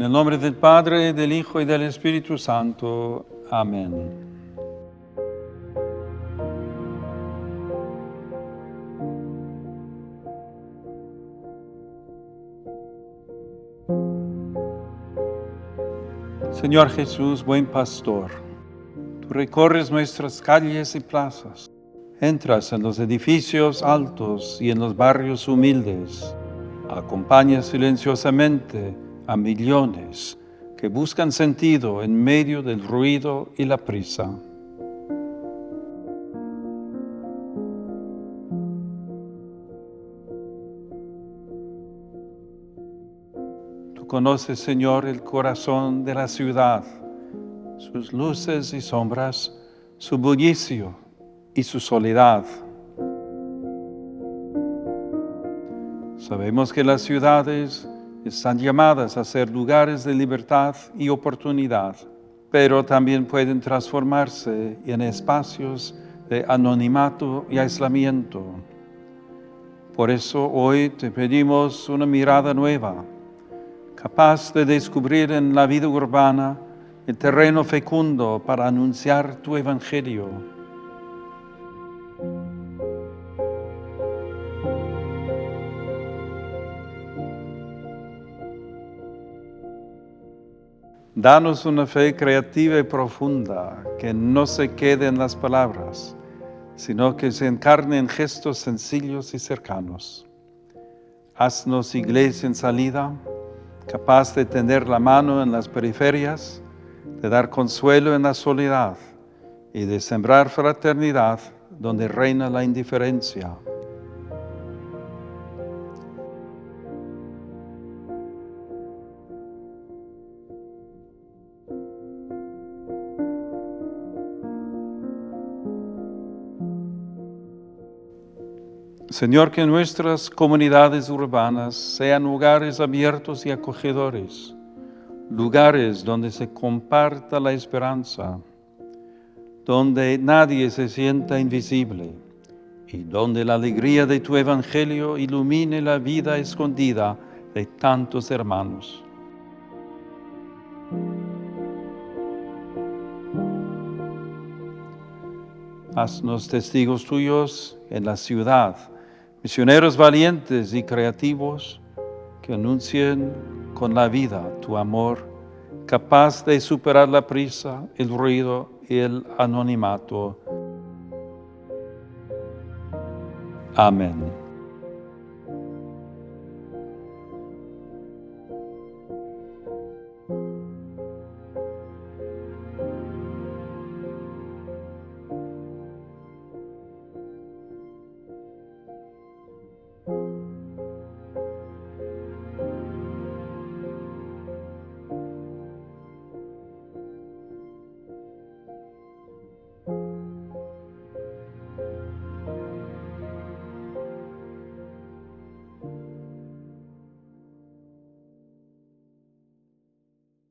el nombre del Padre, del Hijo y del Espíritu Santo. Amén. Señor Jesús, buen pastor, tú recorres nuestras calles y plazas, entras en los edificios altos y en los barrios humildes, acompañas silenciosamente a millones que buscan sentido en medio del ruido y la prisa. Tú conoces, Señor, el corazón de la ciudad, sus luces y sombras, su bullicio y su soledad. Sabemos que las ciudades están llamadas a ser lugares de libertad y oportunidad, pero también pueden transformarse en espacios de anonimato y aislamiento. Por eso hoy te pedimos una mirada nueva, capaz de descubrir en la vida urbana el terreno fecundo para anunciar tu evangelio. Danos una fe creativa y profunda que no se quede en las palabras, sino que se encarne en gestos sencillos y cercanos. Haznos iglesia en salida, capaz de tender la mano en las periferias, de dar consuelo en la soledad y de sembrar fraternidad donde reina la indiferencia. Señor, que nuestras comunidades urbanas sean lugares abiertos y acogedores, lugares donde se comparta la esperanza, donde nadie se sienta invisible y donde la alegría de tu evangelio ilumine la vida escondida de tantos hermanos. Haznos testigos tuyos en la ciudad, misioneros valientes y creativos que anuncien con la vida tu amor, capaz de superar la prisa, el ruido y el anonimato. Amén.